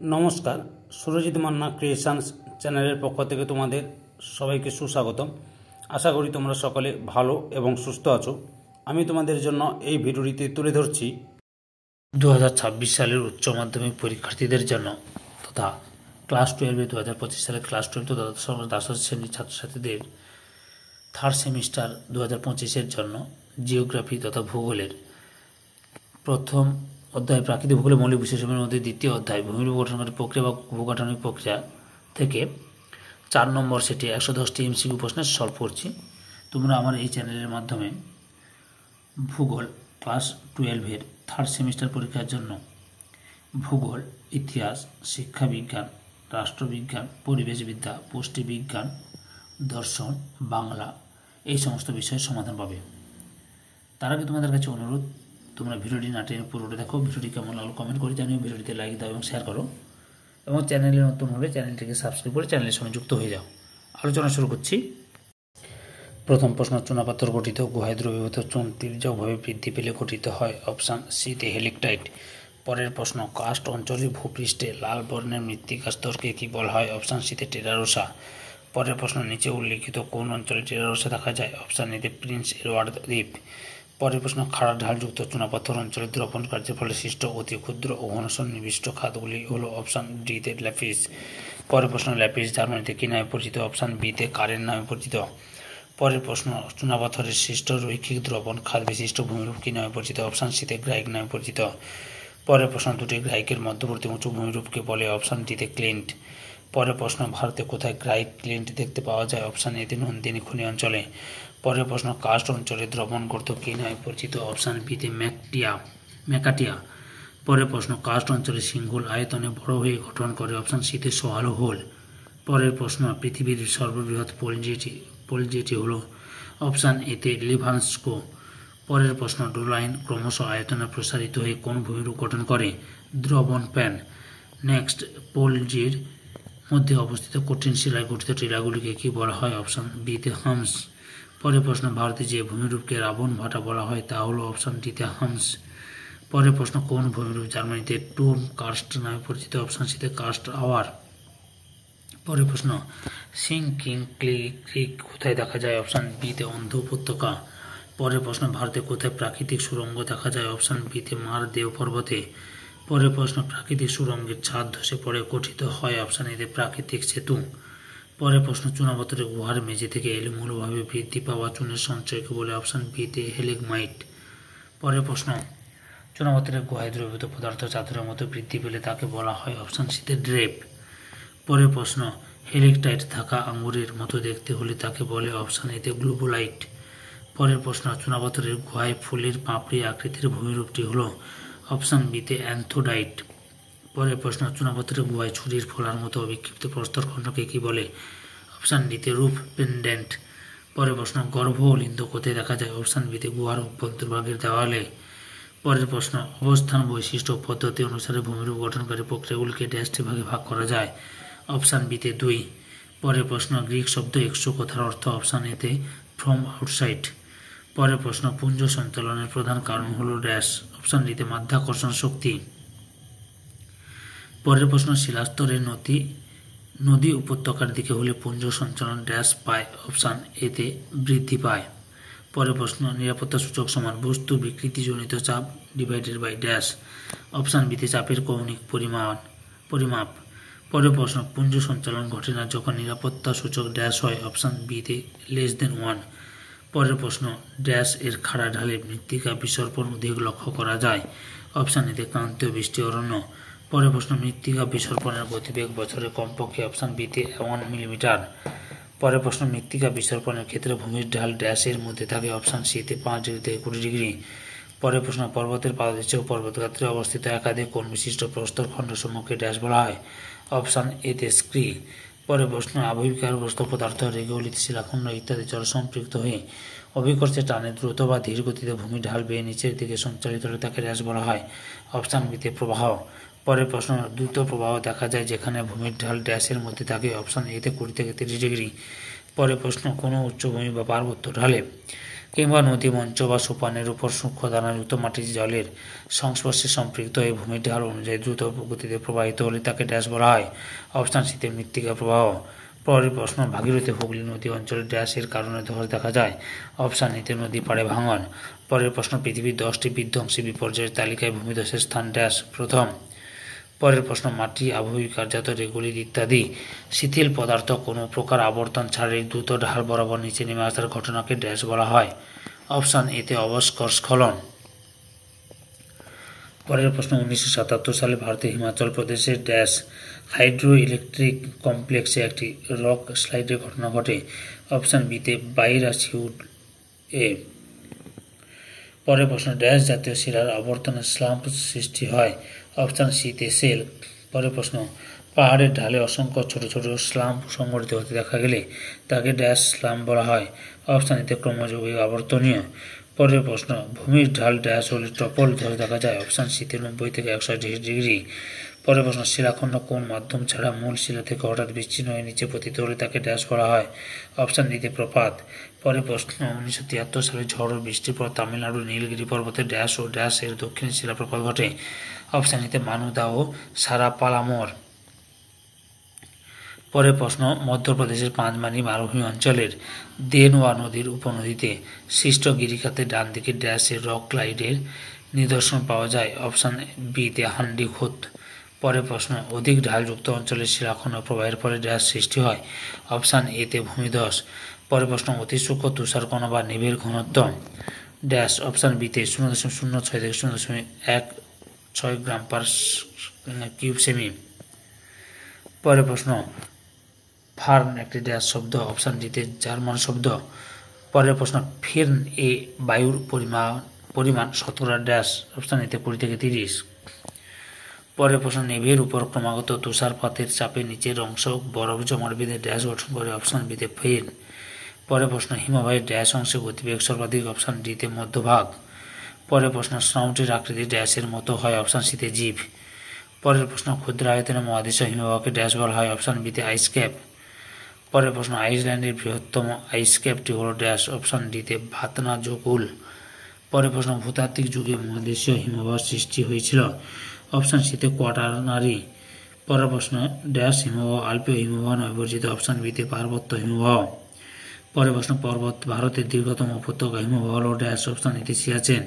নমস্কার, সুরজিৎ মান্না ক্রিয়েশনস চ্যানেলের পক্ষ থেকে তোমাদের সবাইকে সুস্বাগতম। আশা করি তোমরা সকলে ভালো এবং সুস্থ আছো। আমি তোমাদের জন্য এই ভিডিওটিতে তুলে ধরছি 2026 সালের উচ্চ মাধ্যমিক পরীক্ষার্থীদের জন্য তথা ক্লাস 12 2025 সালের ক্লাস 12 তথা দ্বাদশ শ্রেণীর ছাত্রছাত্রীদের থার্ড সেমিস্টার 2025-এর জন্য জিওগ্রাফি তথা ভূগোলের প্রথম অধ্যায় প্রাকৃতিক ভূগোলের মৌলিক বিষয়সমূহের মধ্যে দ্বিতীয় অধ্যায় ভূমিরূপ গঠনকারী প্রক্রিয়া বা ভূগঠনিক প্রক্রিয়া থেকে 4 নম্বর সেটে 110টি এমসিকিউ প্রশ্নের সলভ করছি। তোমরা আমার এই চ্যানেলের মাধ্যমে ভূগোল ক্লাস 12-এর থার্ড সেমিস্টার পরীক্ষার জন্য ভূগোল, ইতিহাস, শিক্ষাবিজ্ঞান, রাষ্ট্রবিজ্ঞান, পরিবেশবিদ্যা, পুষ্টিবিজ্ঞান, দর্শন, বাংলা এই সমস্ত বিষয়ের সমাধান পাবে। তার আগে তোমাদের কাছে অনুরোধ, তোমরা ভিডিওটি না টেনে পুরোটা দেখো। ভিডিওটি কেমন লাগলো কমেন্ট করে জানিও, ভিডিওটিতে লাইক দাও এবং শেয়ার করো, এবং চ্যানেলে নতুন হলে চ্যানেলটিকে সাবস্ক্রাইব করে চ্যানেলের সঙ্গে যুক্ত হয়ে যাও। আলোচনা শুরু করছি। প্রথম প্রশ্ন, চুনাপাথর গঠিত গুহায় দ্রবীভূত চুন তির্যকভাবে বৃদ্ধি পেলে গঠিত হয় অপশান সিতে হেলিকটাইট। পরের প্রশ্ন, কার্স্ট অঞ্চলে ভূপৃষ্ঠে লাল বর্ণের মৃত্তিকা স্তরকে কী বলা হয় অপশান সিতে টেরারোসা। পরের প্রশ্ন, নিচে উল্লিখিত কোন অঞ্চলে টেরারোসা দেখা যায় অপশান এতে প্রিন্স এডওয়ার্ড দ্বীপ। পরের প্রশ্ন, খাড়া ঢালযুক্ত চুনাপাথর অঞ্চলে দ্রবণ কার্যের ফলে সৃষ্ট অতি ক্ষুদ্র ও ঘনসন্নিবিষ্ট খাতগুলি হল অপশান ডিতে ল্যাপিস। পরের প্রশ্ন, ল্যাপিস জার্মানিতে কী নামে পরিচিত অপশান বিতে কারেন নামে পরিচিত। পরের প্রশ্ন, চুনাপাথরের সৃষ্ট রৈখিক দ্রবণ খাত বিশিষ্ট ভূমিরূপ কী নামে পরিচিত অপশান সিতে গ্রাইক নামে পরিচিত। পরের প্রশ্ন, দুটি গ্রাইকের মধ্যবর্তী উঁচু ভূমিরূপকে বলে অপশান ডিতে ক্লিন্ট। পরের প্রশ্ন, ভারতে কোথায় গ্রাইক ক্লিন্ট দেখতে পাওয়া যায় অপশান এতে নন্দিনী খনি অঞ্চলে। পরের প্রশ্ন, কার্স্ট অঞ্চলে দ্রবণ গর্ত কী নামে পরিচিত অপশান বিতে ম্যাকাটিয়া। পরের প্রশ্ন, কার্স্ট অঞ্চলে সিংহল আয়তনে বড় হয়ে গঠন করে অপশান সিতে সোয়ালো হোল। পরের প্রশ্ন, পৃথিবীর সর্ববৃহৎ পোল যেটি হল অপশান এতে লিভানস্কো। পরের প্রশ্ন, ডোলাইন ক্রমশ আয়তনে প্রসারিত হয়ে কোন ভূমিরূপ গঠন করে দ্রবণ প্যান। নেক্সট, পোলজির মধ্যে অবস্থিত কঠিন শিলায় গঠিত টিলাগুলিকে কী বলা হয় অপশান বিতে হামস। পরের প্রশ্ন, ভারতে যে ভূমিরূপকে রাবণ ভাটা বলা হয় তা হল অপশান ডিতে হামস। পরের প্রশ্ন, কোন ভূমিরূপ জার্মানিতে টুম কার্স্ট নামে পরিচিত অপশান সিতে কার্স্ট আওয়ার। পরের প্রশ্ন, সিংকিং ক্রিক কোথায় দেখা যায় অপশান বিতে অন্ধ উপত্যকা। পরের প্রশ্ন, ভারতে কোথায় প্রাকৃতিক সুড়ঙ্গ দেখা যায় অপশান বিতে মার দেও পর্বতে। পরের প্রশ্ন, প্রাকৃতিক সুড়ঙ্গের ছাদ ধসে পড়ে গঠিত হয় অপশান এতে প্রাকৃতিক সেতু। পরের প্রশ্ন, চুনাপাথরের গুহার মেঝে থেকে এলোমেলোভাবে বৃদ্ধি পাওয়া চুনের সঞ্চয়কে বলে অপশান বিতে হেলেগমাইট। পরের প্রশ্ন, চুনাপাথরের গুহায় দ্রবীভূত পদার্থ চাদরের মতো বৃদ্ধি পেলে তাকে বলা হয় অপশান সিতে ড্রেপ। পরের প্রশ্ন, হেলিকটাইট থাকা আঙুরের মতো দেখতে হলে তাকে বলে অপশান এতে গ্লোবোলাইট। পরের প্রশ্ন, চুনাপাথরের গুহায় ফুলের পাপড়ি আকৃতির ভূমিরূপটি হল অপশান বিতে অ্যান্থোডাইট। পরের প্রশ্ন, চুনাপাথরের গুহায় ছুরির ফোলার মতো অবিক্ষিপ্ত প্রস্তরখণ্ডকে কী বলে অপশান ডিতে রুফ পেন্ডেন্ট। পরের প্রশ্ন, গর্ভ ও লিন্দ কোথায় দেখা যায় অপশান বিতে গুহার অভ্যন্তরভাগের দেওয়ালে। পরের প্রশ্ন, অবস্থান বৈশিষ্ট্য পদ্ধতি অনুসারে ভূমিরূপ গঠনকারী প্রক্রিয়াগুলিকে ড্যাশটি ভাগে ভাগ করা যায় অপশান বিতে 2। পরের প্রশ্ন, গ্রিক শব্দ এক্সো কথার অর্থ অপশান এতে ফ্রম আউটসাইড। পরের প্রশ্ন, পুঞ্জ সঞ্চালনের প্রধান কারণ হল ড্যাশ অপশান ডিতে মাধ্যাকর্ষণ শক্তি। পরের প্রশ্ন, শিলাস্তরের নদী উপত্যকার দিকে হলে পুঞ্জ সঞ্চালন ড্যাশ পায় অপশান এতে বৃদ্ধি পায়। পরের প্রশ্ন, নিরাপত্তা সূচক সমান বস্তু বিকৃতিজনিত চাপ ডিভাইডেড বাই ড্যাশ অপশান বিতে চাপের কৌণিক পরিমাপ। পরের প্রশ্ন, পুঞ্জ সঞ্চালন ঘটে না যখন নিরাপত্তা সূচক ড্যাশ হয় অপশান বিতে <1। পরের প্রশ্ন, ড্যাশ এর খাড়া ঢালে মৃত্তিকা বিসর্পণ অধিক লক্ষ্য করা যায় অপশান এতে ক্রান্তীয় বৃষ্টি অরণ্য। পরের প্রশ্ন, মৃত্তিকা বিসর্পণের গতিবেগ বছরে কমপক্ষে অপশান বিতে 1 মিলিমিটার। পরের প্রশ্ন, মৃত্তিকা বিসর্পণের ক্ষেত্রে ভূমির ঢাল ড্যাশের মধ্যে থাকে অপশান সিতে 5 ডিগ্রি থেকে 20 ডিগ্রি। পরের প্রশ্ন, পর্বতের পাদদেশে ও পর্বতগাত্রে অবস্থিত একাধিক কোণ বিশিষ্ট প্রস্তরখণ্ড সমূহকে ড্যাশ বলা হয় অপশান এতে স্ক্রি। পরের প্রশ্ন, আবহিকারগ্রস্ত পদার্থ রেগোলিথ শিলাখণ্ড ইত্যাদি জল সম্পৃক্ত হয়ে অভিকর্ষে টানে দ্রুত বা ধীর গতিতে ভূমি ঢাল বেয়ে নিচের দিকে সঞ্চালিত হলে তাকে ড্যাশ বলা হয় অপশান বিতে প্রবাহ। পরের প্রশ্ন, দ্রুত প্রবাহ দেখা যায় যেখানে ভূমির ঢাল ড্যাশের মধ্যে থাকে অপশান এতে 20 থেকে 30 ডিগ্রি। পরের প্রশ্ন, কোনো উচ্চভূমি বা পার্বত্য ঢালে কিংবা নদী মঞ্চ বা সোপানের উপর সূক্ষ্ম দানাযুক্ত মাটির জলের সংস্পর্শে সম্পৃক্ত এই ভূমির ঢাল অনুযায়ী দ্রুত গতিতে প্রবাহিত হলে তাকে ড্যাশ বলা হয়। অবস্থান শীতের মৃত্তিকা প্রবাহ। পরের প্রশ্ন, ভাগীরথী হুগলি নদী অঞ্চলে ড্যাশের কারণে ধস দেখা যায়। অপশান এতে নদী পাড়ে ভাঙন। পরের প্রশ্ন, পৃথিবীর 10টি বিধ্বংসী বিপর্যয়ের তালিকায় ভূমিধসের স্থান ড্যাশ প্রথম। পরের প্রশ্ন, মাটি, আবহবিকারজাত রেগুলির ইত্যাদি শিথিল পদার্থ কোনো প্রকার আবর্তন ছাড়াই দ্রুত ঢাল বরাবর নিচে নেমে আসার ঘটনাকে ড্যাশ বলা হয়। অপশান এতে অবস্কর স্খলন। পরের প্রশ্ন, 1977 সালে ভারতের হিমাচল প্রদেশের ড্যাশ হাইড্রো ইলেকট্রিক কমপ্লেক্সে একটি রক স্লাইডের ঘটনা ঘটে। অপশান বিতে বাইরাসিউড এ। পরের প্রশ্ন, ড্যাশ জাতীয় শিলার আবর্তনের স্লাম্প সৃষ্টি হয়। অপশান সিতে সেল। পরের প্রশ্ন, পাহাড়ের ঢালে অসংখ্য ছোট ছোট স্লাম্প সংগঠিত হতে দেখা গেলে তাকে ড্যাশ স্লাম্প বলা হয়। অপশান এতে ক্রমযৌগিক আবর্তনীয়। পরের প্রশ্ন, ভূমির ঢাল ড্যাশ হলে টপল ধরে দেখা যায়। অপশান সিতে 90 থেকে 180 ডিগ্রি। পরের প্রশ্ন, শিলাখণ্ড কোন মাধ্যম ছাড়া মূল শিলা থেকে হঠাৎ বিচ্ছিন্ন হয়ে নিচে পতিত হলে তাকে ড্যাশ বলা হয়। অপশান ডিতে প্রপাত। পরের প্রশ্ন, 1973 সালে ঝড় ও বৃষ্টির পর তামিলনাড়ুর নীলগিরি পর্বতে ড্যাশ ও ড্যাশ এর দক্ষিণে শিলাপ্রপাত ঘটে। অপশান এতে মানুদা ও সারাপালামর। পরের প্রশ্ন, মধ্যপ্রদেশের পাঁচমানি মালভূমি অঞ্চলের দেনওয়া নদীর উপনদীতে সৃষ্ট গিরিখাতে ডান দিকে ড্যাশ এর রক গ্লাইডের নিদর্শন পাওয়া যায়। অপশান বিতে হান্ডিখোদ। পরের প্রশ্ন, অধিক ঢালযুক্ত অঞ্চলের শিলাখণ্ড প্রবাহের ফলে ড্যাশ সৃষ্টি হয়। অপশান এতে ভূমিধস। পরের প্রশ্ন, অতি সূক্ষ্ম তুষারকণা বা নিবের ঘনত্ব ড্যাশ। অপশান বিতে 0.06 থেকে 0.16 গ্রাম পার কিউব সেমি। পরের প্রশ্ন, ফার্ন একটি ড্যাশ শব্দ। অপশান ডিতে জার্মান শব্দ। পরের প্রশ্ন, ফির্ন এ বায়ুর পরিমাণ শতকরা ড্যাশ। অপশান এতে 20 থেকে 30। পরের প্রশ্ন, নেভের উপর ক্রমাগত তুষারপাতের চাপে নিচের অংশ বরফ জমাট বেঁধে ড্যাশ গঠন করে। অপশান বিতে ফির্ন। পরের প্রশ্ন, হিমবাহের ড্যাশ অংশে গতিবেগ সর্বাধিক। অপশান ডিতে মধ্যভাগ। পরের প্রশ্ন, স্নাউটের আকৃতি ড্যাশের মতো হয়। অপশান সিতে জিভ। পরের প্রশ্ন, ক্ষুদ্র আয়তনের মহাদেশীয় হিমবাহকে ড্যাশ বলা হয়। অপশান বিতে আইস ক্যাপ। পরের প্রশ্ন, আইসল্যান্ডের বৃহত্তম আইস ক্যাপটি হল ড্যাশ। অপশান ডিতে ভাতনা জোকুল। পরের প্রশ্ন, ভূতাত্ত্বিক যুগে মহাদেশীয় হিমবাহ সৃষ্টি হয়েছিল। অপশান সিতে কোয়াটারনারি। পরের প্রশ্ন, ড্যাশ হিমবাহ আল্পীয় হিমবাহ নয় বর্জিত। অপশান বিতে পার্বত্য হিমবাহ। পরের প্রশ্ন, ভারতের দীর্ঘতম উপত্যকা হিমবাহ হল ড্যাশ। অপশান এতে সিয়াচেন।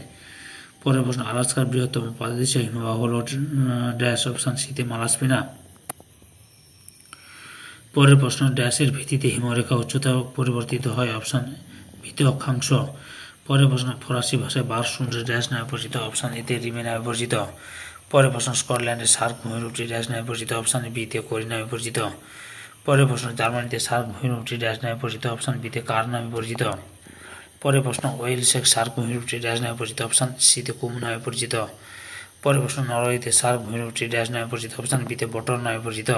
পরের প্রশ্ন, আলাস্কার বৃহত্তম পাদদেশীয় হিমবাহ হল ড্যাশ। অপশান সিতে মালাস্পিনা। পরের প্রশ্ন, ড্যাশের ভিত্তিতে হিমরেখা উচ্চতা পরিবর্তিত হয়। অপশান বিতে অক্ষাংশ। পরের প্রশ্ন, ফরাসি ভাষায় বারশুন্ড ড্যাশ নামে পরিচিত। অপশান এতে রিমে নামে পরিচিত। পরের প্রশ্ন, স্কটল্যান্ডের সার্ক ভূমিরূপটি ড্যাশ নামে পরিচিত। অপশান বিতে কোরি নামে পরিচিত। পরের প্রশ্ন, জার্মানিতে সার্ক ভূমিরূপটি ড্যাশ নামে পরিচিত। অপশান বিতে কার নামে পরিচিত। পরের প্রশ্ন, ওয়েলসের সার্ক ভূমিরূপটি ড্যাশ নামে পরিচিত। অপশান সিতে কুম নামে পরিচিত। পরের প্রশ্ন, নরওয়েতে সার্ক ভূমিরূপটি ড্যাশ নামে পরিচিত। অপশান বিতে বটর নামে পরিচিত।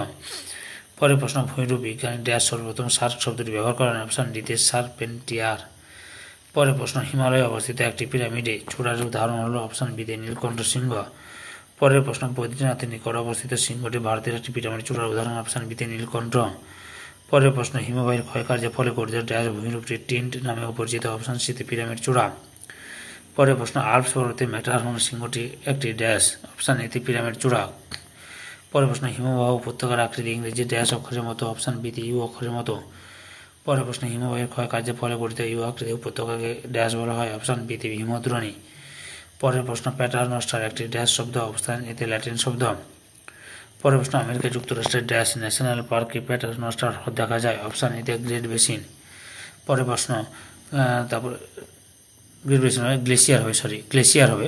পরের প্রশ্ন, ভূমিরূপ বিজ্ঞানী ড্যাশ সর্বপ্রথম সার্ক শব্দটি ব্যবহার করেন। অপশান ডিতে সার্পেন্টিয়ার। পরের প্রশ্ন, হিমালয়ে অবস্থিত একটি পিরামিডে চূড়ার উদাহরণ হল। অপশান বিতে নীলকণ্ঠ সিংহ। পরের প্রশ্ন, বদ্রীনাথের নিকট অবস্থিত সিংহটি ভারতের একটি পিরামিড চূড়ার উদাহরণ। অপশান বিতে নীলকণ্ঠ। পরের প্রশ্ন, হিমবাহের ক্ষয়কার্যের ফলে গঠিত ড্যাশ ভূমিরূপটি টিন্ট নামেও পরিচিত। অপশান সিতে পিরামিড চূড়া। পরের প্রশ্ন, আল্পস পর্বতে ম্যাটারহর্ন সিংহটি একটি ড্যাশ। অপশান এতে পিরামিড চূড়া। পরের প্রশ্ন, হিমবাহ উপত্যকার আকৃতি ইংরেজি ড্যাশ অক্ষরের মতো। অপশান বিতে ইউ অক্ষরের মতো। পরের প্রশ্ন, হিমবাহের ক্ষয়কার্যের ফলে গঠিত ইউ আকৃতি উপত্যকাকে ড্যাশ বলা হয়। অপশান বিতে হিমদ্রোণী। পরের প্রশ্ন, প্যাটারনস্টার একটি ড্যাশ শব্দ। অপশান এতে ল্যাটিন শব্দ। পরের প্রশ্ন, আমেরিকা যুক্তরাষ্ট্রের ড্যাশ ন্যাশনাল পার্কে প্যাটারনস্টার হ্রদ দেখা যায়। অপশান এতে গ্রেট বেসিন। পরের প্রশ্ন, তারপর গ্রেট বেসিন হবে গ্লেসিয়ার হবে।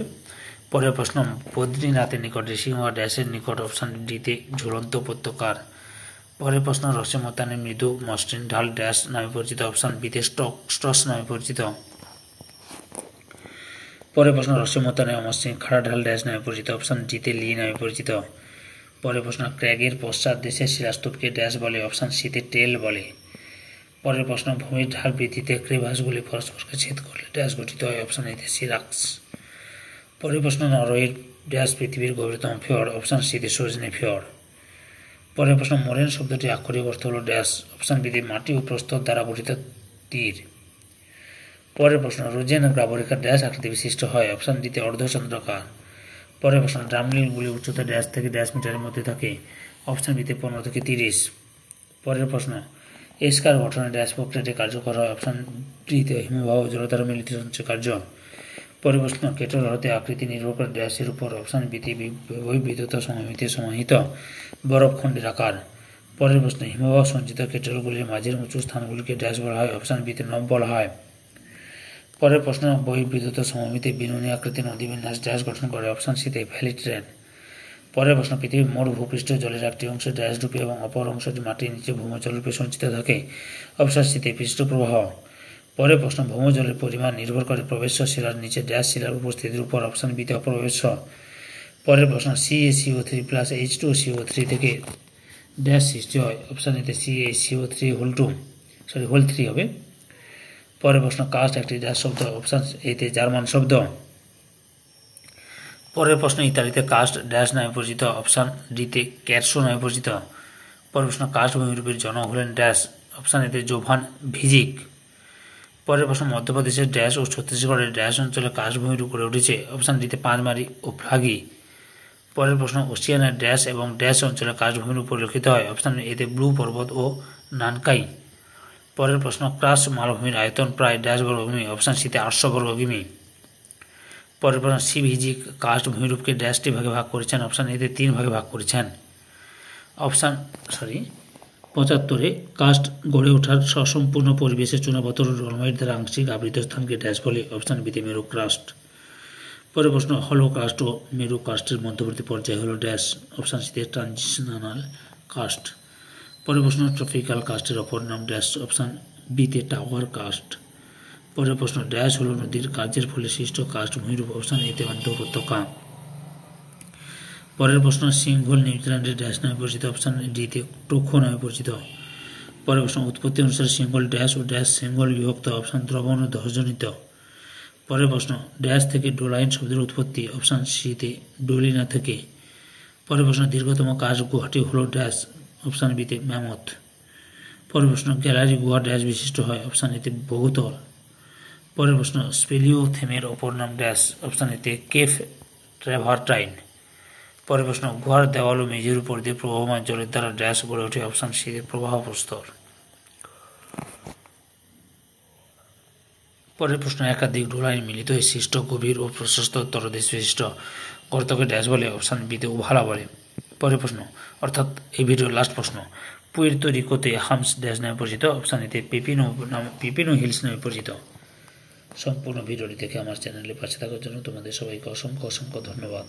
পরের প্রশ্ন, বদ্রীনাথের নিকট ঋষিগঙ্গা ড্যাশের নিকট। অপশান ডিতে ঝুলন্ত উপত্যকার। পরের প্রশ্ন, রসেমতানের মৃদু মসৃণ ঢাল ড্যাশ নামে পরিচিত। অপশান বিতে স্ট্রস নামে পরিচিত। পরের প্রশ্ন, রসেমতানের অমসৃণ খাড়া ঢাল ড্যাশ নামে পরিচিত। অপশান ডিতে লি নামে পরিচিত। পরের প্রশ্ন, ক্র্যাগের পশ্চাৎ দেশের শিলাস্তূপকে ড্যাশ বলে। অপশান সিতে টেল বলে। পরের প্রশ্ন, ভূমির ঢাল বৃদ্ধিতে ক্রেভাসগুলি পরস্পরকে ছেদ করলে ড্যাশ গঠিত হয়। অপশান এতে সিরাক্স। পরের প্রশ্ন, নরওয়ের ড্যাশ পৃথিবীর গভীরতম ফিয়র্ড। অপশান সিতে সজনে ফিয়র্ড। পরের প্রশ্ন, মোরেন শব্দটি আক্ষরিক অর্থ হল ড্যাশ। অপশান বিতে মাটি ও প্রস্তর দ্বারা গঠিত তীর। পরের প্রশ্ন রোজেন গ্রাবরেখা ড্যাশ আকৃতি বিশিষ্ট হয়, অপশান ডিতে অর্ধচন্দ্রাকার। পরের প্রশ্ন ড্রামলিনগুলি উচ্চতা ড্যাশ থেকে ড্যাশ মিটারের মধ্যে থাকে, অপশান বিতে 15 থেকে 30। পরের প্রশ্ন এসকার গঠনে ড্যাশ প্রক্রিয়াটি কার্যকর হয়, অপশান ডিতে হিমবাহ জলধারা মিলিত সঞ্চয় কার্য। পরের প্রশ্ন কেটল হতে আকৃতি নির্ভর করে ড্যাশের উপর, অপশান বিতে বহির্বিদ্যুৎ সময়মিতে সমাহিত বরফখণ্ডের আকার। পরের প্রশ্ন হিমবাহ সঞ্চিত কেটলগুলির মাঝের উঁচু স্থানগুলিকে ড্যাশ বলা হয়, অপশান বিতে নব বলা হয়। পরের প্রশ্ন বহির্বিদ্যুৎ সমভূমিতে বিনুনি আকৃতির নদীবিন্যাস ড্যাশ গঠন করে, অপশান সিতে ভ্যালি ট্রেন। পরের প্রশ্ন পৃথিবীর মোট ভূপৃষ্ঠ জলের একটি অংশ ড্যাশ রূপে এবং অপর অংশটি মাটির নিচে ভৌমজল রূপে সঞ্চিত থাকে, অপশান সিতে পৃষ্ঠপ্রবাহ। পরের প্রশ্ন ভৌমজলের পরিমাণ নির্ভর করে প্রবেশ্য শিলার নিচে ড্যাশ শিলার উপস্থিতির উপর, অপশান বিতে অপ্রবেশ্য। পরের প্রশ্ন CaCO3 প্লাস H2CO3 থেকে ড্যাশ সৃষ্টি হয়, অপশান এতে CaCO3 হোল 3 হবে। পরের প্রশ্ন কাস্ট একটি ড্যাশ শব্দ, অপশান এতে জার্মান শব্দ। পরের প্রশ্ন ইতালিতে কাস্ট ড্যাশ নামে পরিচিত, অপশান ডিতে ক্যারসো নামে পরিচিত। পরের প্রশ্ন কাস্ট ভূমিরূপের জনক হলেন ড্যাশ, অপশান এতে জোভান ভিজিক। পরের প্রশ্ন মধ্যপ্রদেশের ড্যাশ ও ছত্তিশগড়ের ড্যাশ অঞ্চলে কাস্ট ভূমিরূপ গড়ে উঠেছে, অপশান ডিতে পাঁচমারি ও ফ্লাগি। পরের প্রশ্ন ওসিয়ানের ড্যাশ এবং ড্যাশ অঞ্চলে কাস্ট ভূমিরূপ পরিলক্ষিত হয়, অপশান এতে ব্লু পর্বত ও নানকাই। পরের প্রশ্ন ক্রাস মালভূমির আয়তন প্রায় ড্যাশ বর্গকিমি, অপশান সিতে 800 বর্গকিমি। পরের প্রশ্ন সিভিজিক কাস্ট ভূমিরূপকে ড্যাশটি ভাগে ভাগ করেছেন, অপশান এতে 3 ভাগে ভাগ করেছেন। 75 কাস্ট গড়ে ওঠার সসম্পূর্ণ পরিবেশে চুনাপাথর ডলমাইট দ্বারা আংশিক আবৃত স্থানকে ড্যাশ বলে, অপশান বিতে মেরু কাস্ট। পরের প্রশ্ন হলো কাস্ট ও মেরু কাস্টের মধ্যবর্তী পর্যায় হলো ড্যাশ, অপশান সিতে ট্রানজিশনাল কাস্ট। পরের প্রশ্ন ট্রপিক্যাল কাস্টের অপর নাম ড্যাশ, অপশান বিতে টাওয়ার কাস্ট। পরের প্রশ্ন ড্যাশ হল নদীর কার্যের ফলে সৃষ্ট কাস্ট ভূমিরূপ, অপশান এতে অন্ধ উপত্যকা। পরের প্রশ্ন সিংহল নিউজিল্যান্ডের ড্যাশ নামে পরিচিত, অপশান ডিতে টোখো নামে পরিচিত। পরের প্রশ্ন উৎপত্তি অনুসারে Sinhala dash O dash Sinhala বিভক্ত, অপশান দ্রবণ ও দহজনিত। পরের প্রশ্ন ড্যাশ থেকে ডোলাইন শব্দের উৎপত্তি, অপশান সিতে ডোলিনা থেকে। পরের প্রশ্ন দীর্ঘতম কাস্ট গুহাটি হল ড্যাশ, অপশান বিতে ম্যামথ। পরের প্রশ্ন গ্যালারি গুহা ড্যাশ বিশিষ্ট হয়, অপশান এতে বহুতল। পরের প্রশ্ন স্পেলিওথেমের অপর নাম ড্যাশ, অপশান এতে কেফ ট্র্যাভারটাইন। পরের প্রশ্ন গুহার দেওয়াল ও মেঝের উপর দিয়ে প্রবাহমান জলের দ্বারা ড্যাশ গড়ে ওঠে, অপশান সি প্রবাহ প্রস্তর। পরের প্রশ্ন একাধিক ডোলাইন মিলিত হয়ে সৃষ্ট গভীর ও প্রশস্ত তলদেশ বিশিষ্ট গর্তকে ড্যাশ বলে, অপশান বিতে উভালা বলে। পরের প্রশ্ন অর্থাৎ এই ভিডিওর লাস্ট প্রশ্ন পুয়ের্তো রিকোতে হামস ড্যাশ নামে পরিচিত, অপশান এতে পিপিনো হিলস নামে পরিচিত। সম্পূর্ণ ভিডিওটি দেখে আমার চ্যানেলে পাশে থাকার জন্য তোমাদের সবাইকে অসংখ্য ধন্যবাদ।